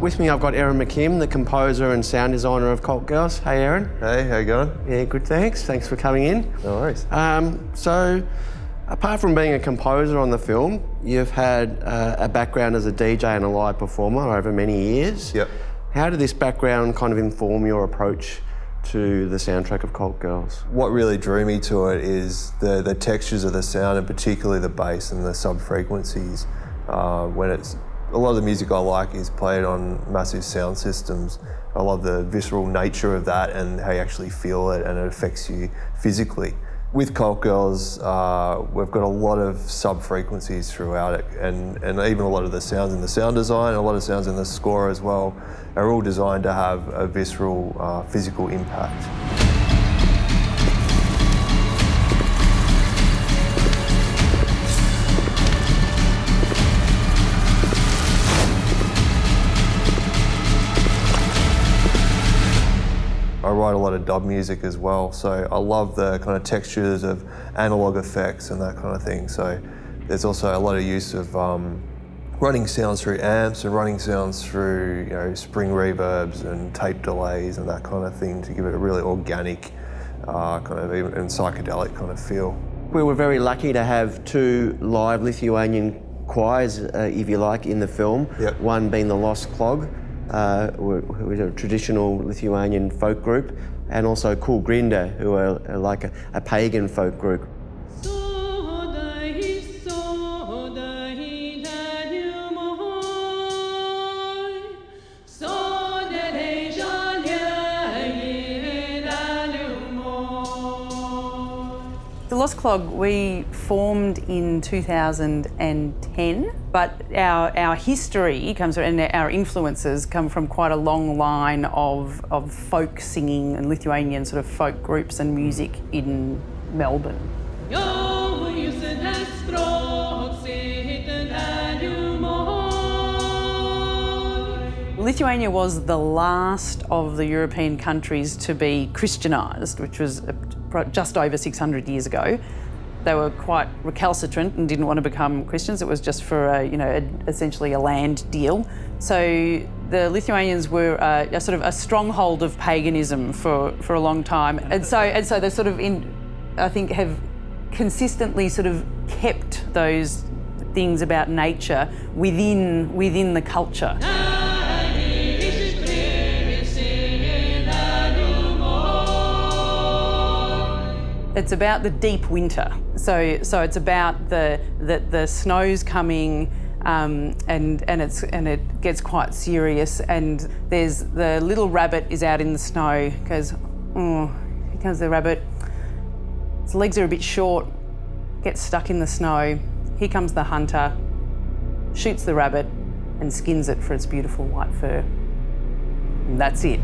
With me I've got Erin McKimm, the composer and sound designer of Cult Girls. Hey Erin. Hey, how you going? Yeah, good thanks. Thanks for coming in. No worries. So, apart from being a composer on the film, you've had a background as a DJ and a live performer over many years. Yep. How did this background kind of inform your approach to the soundtrack of Cult Girls? What really drew me to it is the textures of the sound, and particularly the bass and the sub-frequencies. When it's a lot of the music I like is played on massive sound systems. I love the visceral nature of that and how you actually feel it and it affects you physically. With Cult Girls, we've got a lot of sub-frequencies throughout it, and even a lot of the sounds in the sound design, a lot of sounds in the score as well, are all designed to have a visceral, physical impact. I write a lot of dub music as well, so I love the kind of textures of analog effects and that kind of thing. So there's also a lot of use of running sounds through amps and running sounds through spring reverbs and tape delays and that kind of thing to give it a really organic kind of even and psychedelic kind of feel. We were very lucky to have two live Lithuanian choirs, if you like, in the film. Yep. One being the Lost Clog, who is a traditional Lithuanian folk group, and also Kūlgrinda, who are like a pagan folk group. The Lost Clog, we formed in 2010, but our history comes from, and our influences come from quite a long line of folk singing and Lithuanian sort of folk groups and music in Melbourne. Lithuania was the last of the European countries to be Christianised, which was just over 600 years ago. They were quite recalcitrant and didn't want to become Christians. It was just for essentially a land deal. So the Lithuanians were a sort of a stronghold of paganism for a long time, and so they sort of I think have consistently sort of kept those things about nature within the culture. It's about the deep winter. So it's about the snow's coming, and it gets quite serious. And there's the little rabbit is out in the snow. Goes, oh, here comes the rabbit. Its legs are a bit short. Gets stuck in the snow. Here comes the hunter. Shoots the rabbit, and skins it for its beautiful white fur. And that's it.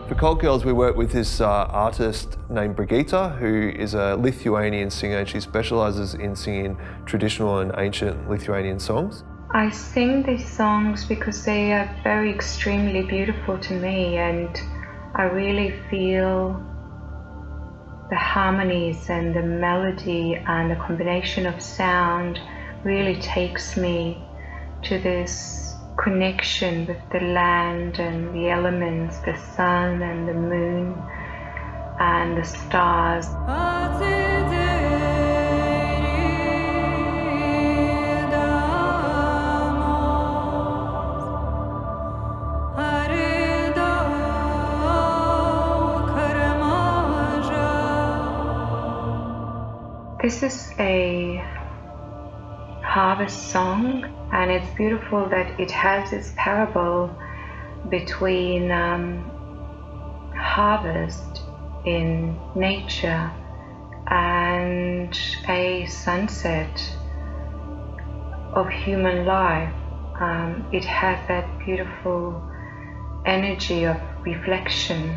For Cult Girls, we work with this artist named BriGITA, who is a Lithuanian singer, and she specialises in singing traditional and ancient Lithuanian songs. I sing these songs because they are very extremely beautiful to me, and I really feel the harmonies and the melody and the combination of sound really takes me to this connection with the land and the elements, the sun and the moon and the stars. This is a harvest song, and it's beautiful that it has this parable between harvest in nature and a sunset of human life. It has that beautiful energy of reflection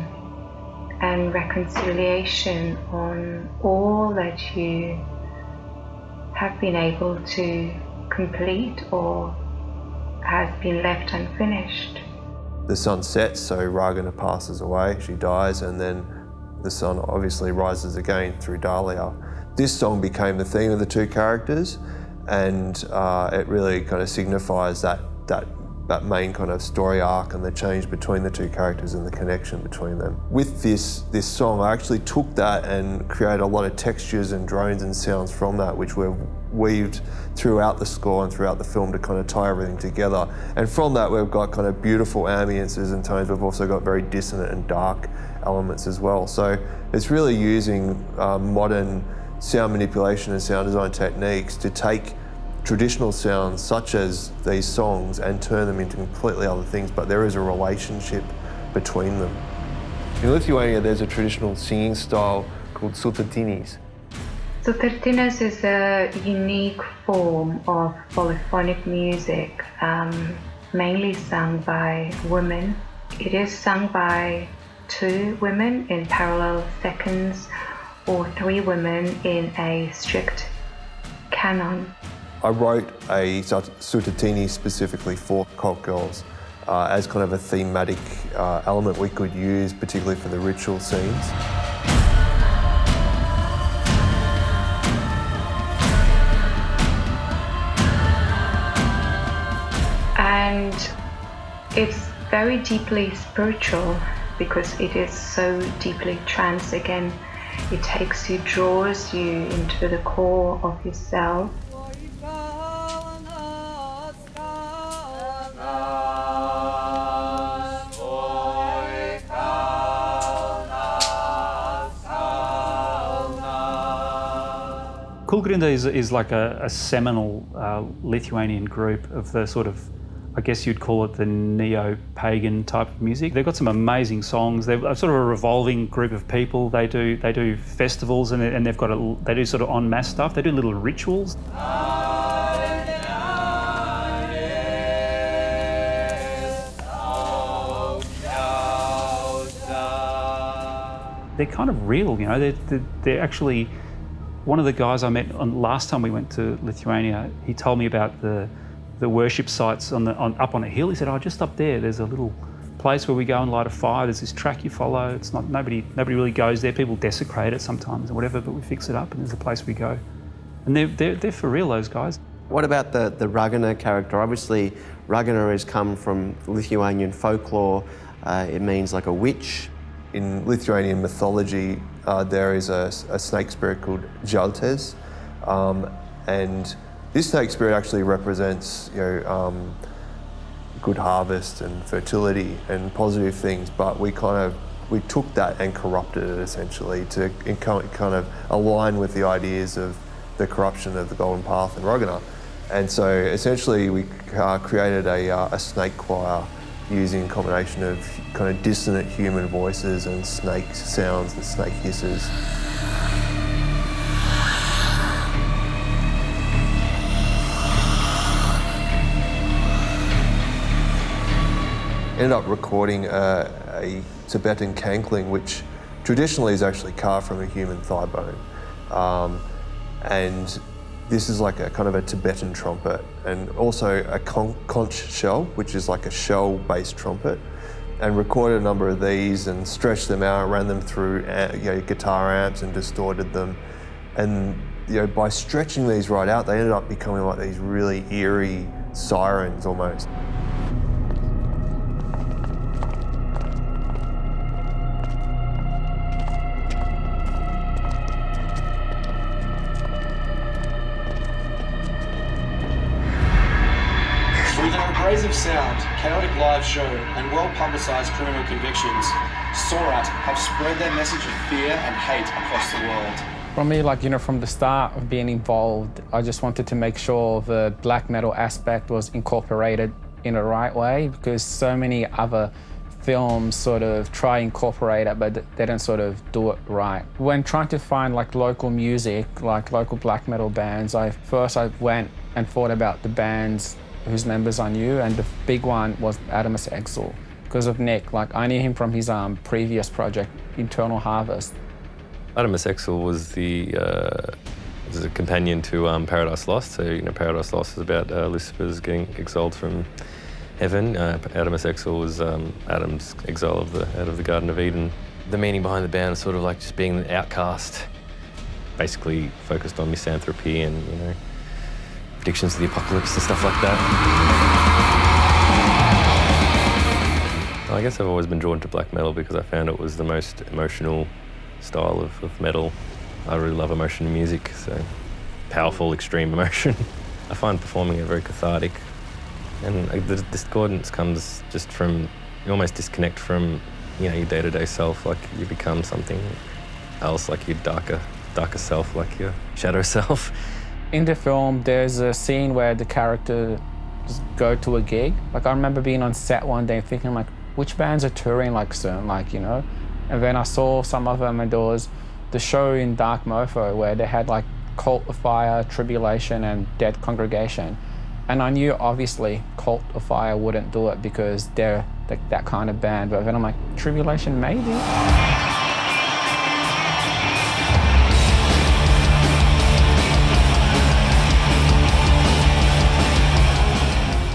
and reconciliation on all that you have been able to complete or has been left unfinished. The sun sets, so Ragana passes away, she dies, and then the sun obviously rises again through Dahlia. this song became the theme of the two characters, and it really kind of signifies that main kind of story arc and the change between the two characters and the connection between them. With this song, I actually took that and created a lot of textures and drones and sounds from that, which were weaved throughout the score and throughout the film to kind of tie everything together. And from that, we've got kind of beautiful ambiences and tones. We've also got very dissonant and dark elements as well. So it's really using modern sound manipulation and sound design techniques to take traditional sounds such as these songs and turn them into completely other things, but there is a relationship between them. In Lithuania, there's a traditional singing style called sutartinis. Sutartinis is a unique form of polyphonic music, mainly sung by women. It is sung by 2 women in parallel seconds or 3 women in a strict canon. I wrote a sutartini specifically for cult girls as kind of a thematic element we could use, particularly for the ritual scenes. And it's very deeply spiritual because it is so deeply trance. Again, it takes you, draws you into the core of yourself. Kūlgrinda is like a seminal Lithuanian group of the sort of, I guess you'd call it the neo-pagan type of music. They've got some amazing songs. They're sort of a revolving group of people. They do festivals and they do sort of en masse stuff. They do little rituals. They're kind of real, you know. They're actually. One of the guys I met last time we went to Lithuania, he told me about the worship sites up on a hill. He said, "Oh, just up there, there's a little place where we go and light a fire. There's this track you follow. It's not nobody really goes there. People desecrate it sometimes or whatever, but we fix it up and there's a place we go." And they're for real, those guys. What about the Ragana character? Obviously, Ragana has come from Lithuanian folklore. It means like a witch. In Lithuanian mythology, there is a snake spirit called Jaltes, and this snake spirit actually represents, good harvest and fertility and positive things. But we took that and corrupted it essentially to kind of align with the ideas of the corruption of the Golden Path and Ragana. And so essentially we created a snake choir using a combination of kind of dissonant human voices and snake sounds and snake hisses. Ended up recording a Tibetan cankling, which traditionally is actually carved from a human thigh bone. And this is like a kind of a Tibetan trumpet, and also a conch shell, which is like a shell-based trumpet, and recorded a number of these and stretched them out, ran them through guitar amps and distorted them. And by stretching these right out, they ended up becoming like these really eerie sirens almost. Abrasive sound, chaotic live show, and well-publicised criminal convictions, Sorat have spread their message of fear and hate across the world. For me, from the start of being involved, I just wanted to make sure the black metal aspect was incorporated in the right way, because so many other films sort of try incorporate it, but they don't sort of do it right. When trying to find local music, local black metal bands, I went and thought about the bands whose members I knew, and the big one was Adamus Exul, because of Nick. I knew him from his previous project, Internal Harvest. Adamus Exul was a companion to Paradise Lost. So Paradise Lost is about Lucifer's getting exiled from heaven. Adamus Exul was Adam's exile out of the Garden of Eden. The meaning behind the band is sort of like just being an outcast basically focused on misanthropy and, you know, predictions of the apocalypse and stuff like that. I guess I've always been drawn to black metal because I found it was the most emotional style of metal. I really love emotion in music, so powerful, extreme emotion. I find performing it very cathartic, and the discordance comes just from, you almost disconnect from, you know, your day-to-day self, like you become something else, like your darker self, like your shadow self. In the film, there's a scene where the characters go to a gig. Like I remember being on set one day thinking like, which bands are touring like soon, like, you know? And then I saw some of them, and there was the show in Dark Mofo where they had like Cult of Fire, Tribulation and Dead Congregation. And I knew obviously Cult of Fire wouldn't do it because they're like that kind of band, but then I'm like, Tribulation maybe?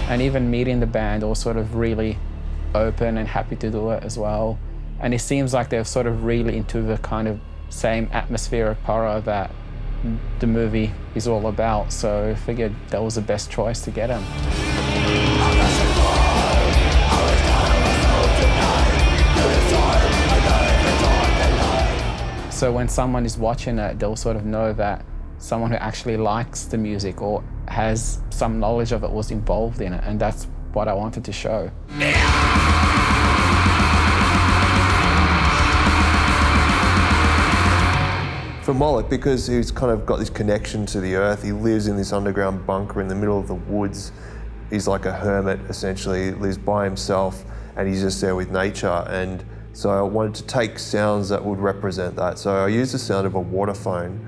And even meeting the band, all sort of really open and happy to do it as well. And it seems like they're sort of really into the kind of same atmospheric horror that the movie is all about. So I figured that was the best choice to get him. So when someone is watching it, they'll sort of know that someone who actually likes the music or has some knowledge of it was involved in it, and that's what I wanted to show. For Moloch, because he's kind of got this connection to the earth, he lives in this underground bunker in the middle of the woods. He's like a hermit, essentially. He lives by himself, and he's just there with nature. And so I wanted to take sounds that would represent that. So I used the sound of a waterphone,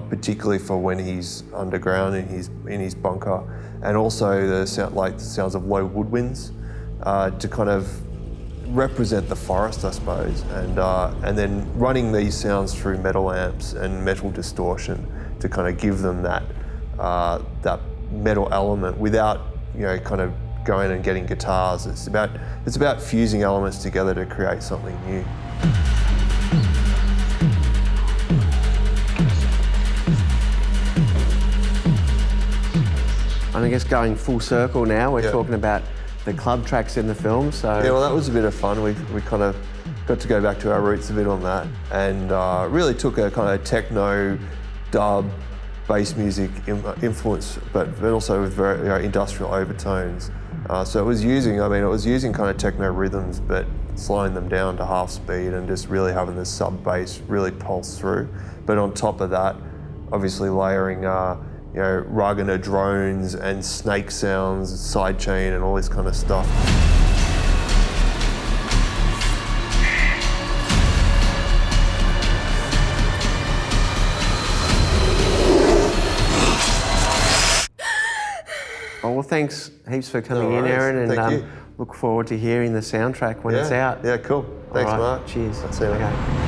particularly for when he's underground in his bunker, and also the sounds of low woodwinds to kind of represent the forest, I suppose, and then running these sounds through metal amps and metal distortion to kind of give them that metal element without, you know, kind of going and getting guitars. It's about fusing elements together to create something new. And I guess going full circle now, we're talking about the club tracks in the film. So yeah, well, that was a bit of fun. We kind of got to go back to our roots a bit on that, and really took a kind of techno, dub, bass music influence, but also with very, you know, industrial overtones. So it was using kind of techno rhythms, but slowing them down to half speed and just really having the sub bass really pulse through. But on top of that, obviously layering you know, Ragana drones and snake sounds, sidechain and all this kind of stuff. Oh, well, thanks heaps for coming in, Erin, and look forward to hearing the soundtrack when it's out. Yeah, cool. Thanks, right, Mark. Cheers. That's it. Okay.